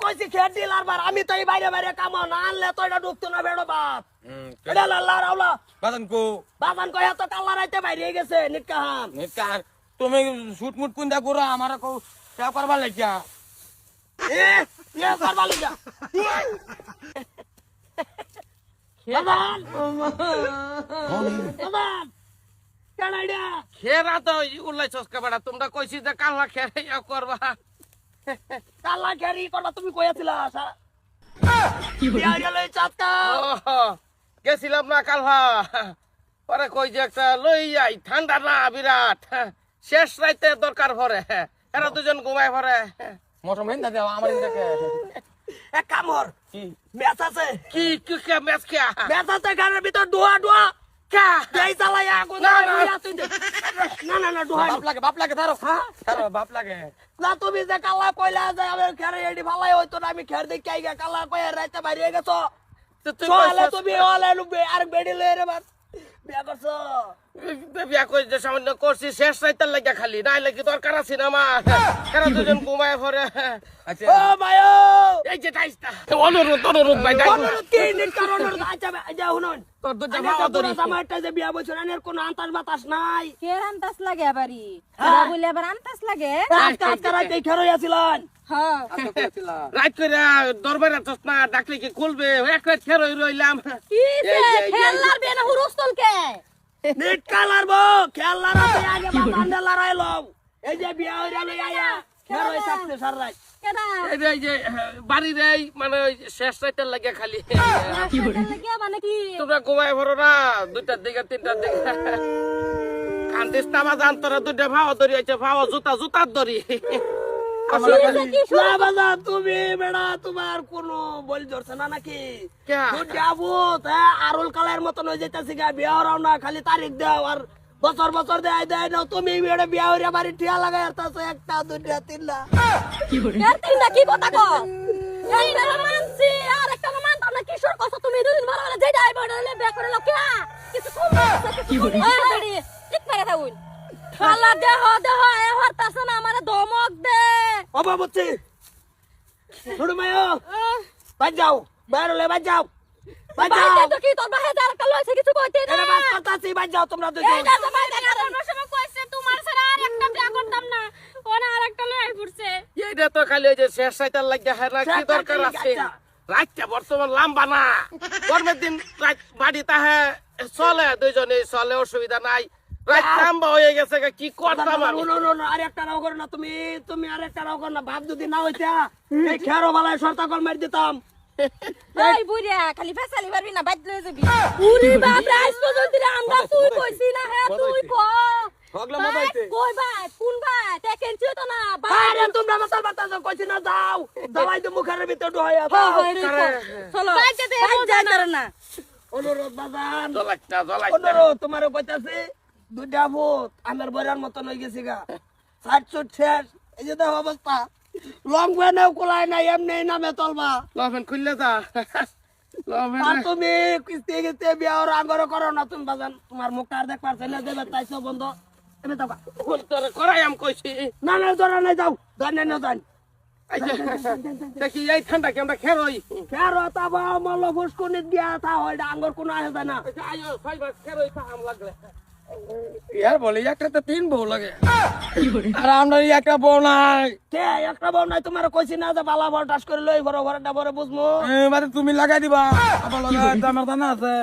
কইছি খেট দিলার বার আমি তো এই বাইরে বাইরে কাম না আনলে তো এটা ঢুকতো না বেড়ো বাপ এটা লাল্লা রাওলা বাজান কই এত কাল্লা রাইতে বাইরে গেছে নিকাহান তুমি শুট মুট কুন্দা করো আমার কো তা করবা লাগিয়া এ করবা লিগা বাজান বাজান কেন আইডা খেরা তো উল্লাই চসকা বাড়া তোমরা কইছি যে কাল্লা খেরে করবা কাল্লা খেরি করবা তুমি কইয়াছিলা কি হইলো চাচকা গেছিলাম না কাল্লা পরে কই যে একটা লই আই ঠান্ডা না বিরাট শেষ রাইতে দরকার পড়ে এরা দুজন ঘুমায় পড়ে মোটর মেন দাও আমার ইন্দাকে এক কামর কি ম্যাচ আছে কি কি ম্যাচ কে ম্যাচ আছে ঘরের ভিতর ডুয়া ডুয়া কা দেই চালাই আগুন না না ডুয়া বাপ লাগে ধরো ধরো বাপ লাগে না তুমি যে কালা কইলা যে আমি খেরে এডি ভালাই হইতো না আমি খের দেখি আইগা কালা কই রাইতে বাইরে গেছো চলে তুমি ওলে আর বেডি লই রে বাস বিয়া করছো বিয়া কই যে সামান্য করছি শেষ রাইতে লাগা খালি নাই লাগি দরকার আছে না মা এরা দুজন ঘুমায় পড়ে আচ্ছা ও ভাইও এই যে টাইসটা অনুরোধ ভাই অনুরোধ কি নিন কারণ আচ্ছা যা শুনুন তোর তো জামা ধরি জামাটা যে বিয়া বছর এর কোনো আন্তাস বাতাস নাই কে আন্তাস লাগে আবারই বলে আবার আন্তাস লাগে আজকে রাতে খেরই আছিলেন হ্যাঁ রাত করে দরবারে না ডাকলে কি খুলবে এক রাত খেরই রইলাম কি যে খেলার বেনা হুরুস্তল কে নিট কালার বো খেলার রাতে আগে বাবান্ডা লড়াইলো এই যে বিয়া হইরা লই আয়া খেরই থাকতে সার রাত কেডা এই যে বাড়ির এই মানে শেষ রাইতে লাগে খালি কি মানে কি তোমরা ঘুমায় পড়ো না 2টার দিকে 3টার দিকে কান্দিস না মা জান তোরা 2টা ভাও ধরি আছে ভাও জুতার ধরি না বাবা তুমি বেড়া তোমার কোনো বল ধরছে না নাকি যাবো আরুল কালের মতন হয়ে যেতেছি গা বিয়া হরাও না খালি তারিখ দাও আর বছর দেয় না তুমি বেড়ে বিয়া হইয়া বাড়ি ঠিয়া লাগাই আসতেছো 1টা 2টা 3টা তিনটা কি কথা কো এই না মানছি আর একটা মানতাম না কিশোর কথা তুমি দুদিন বড় হলে যেটা আইবো হলে বে করে লোকে কিছু কম না ঠিক পারে থাকুন খালা দেহ এ হরতাছ না আমারে ধমক দে ও বাবুচি ছোড়ো মায়ো বাজ যাও বাইরে বাজ যাও বাজ যাও বাইরে তো কি তোর বাহে যার একটা লইছে কিছু কইতে না এরা বাজ করতাছি বাজ যাও তোমরা দুজন এই না বাইরে আমার সময় কইছে তোমার ছাড়া আর একটা বিয়া করতাম না ওনা আর একটা লই পড়ছে এইটা তো খালি ওই যে শেষ রাইতে লাগে হেরা কি দরকার আছে রাতটা বর্তমান লম্বা না গরমের দিন রাত বাড়ি তাহে চলে দুইজনে চলে অসুবিধা নাই রাত লম্বা হয়ে গেছে কি করতাম আমি আর একটা রাও করো না তুমি আর একটা রাও করো না ভাব যদি না হইতা এই খেরো বালায় শর্তা কল মার দিতাম এই বুড়িয়া খালি ফেসালি পারবি না বাইদ লয়ে যাবি উরি বাপ রাইস পর্যন্ত রে আমরা তুই কইছি না হে তুই ক হগলা মোবাইতে কই ভাই কোন ভাই দেখেন ছিল তো না আরে তোমরা মাতাল বাতাল কইছি না যাও দালাই তো মুখের ভিতর ঢুকাইয়া হ্যাঁ দাও চলো বাইতে দে যাই না অনুরোধ বাজান জলাইতা অনুরোধ তোমারও কইতাছি 2টা ভূত আমার বড়ার মতন হয়ে গেছে গা 60 শেষ এই যে দেখো অবস্থা লং ভ্যানেও কোলাই নাই এমনি নামে চলবা লফেন খুললে যা আর তুমি কিস্তি কিস্তি বিয়া ওর আঙ্গর করো না তুমি বাজান তোমার মুখটা আর দেখবার চাইলে দেবে তাইছো বন্ধ এমনি যাও তোর করাই আম কইছি না ধরা নাই যাও ধরে না যান দেখি এই ঠান্ডা কি আমরা খেরই খেরো তাবা মল্ল ফুসকুনিত দিয়া থা হয় আঙ্গর কোনো আসে যায় না আয়ো ফাইবার খেরই থাম লাগলে ইয়ার বলে একটা তো 3 বউ লাগে আর আমরা একটা বউ নাই কে একটা বউ নাই তোমার কইছি না যে বালা বড় টাস করে লই বড় ঘরটা বড় বুঝমু মানে তুমি লাগাই দিবা আবার লাগাই আমার জানা আছে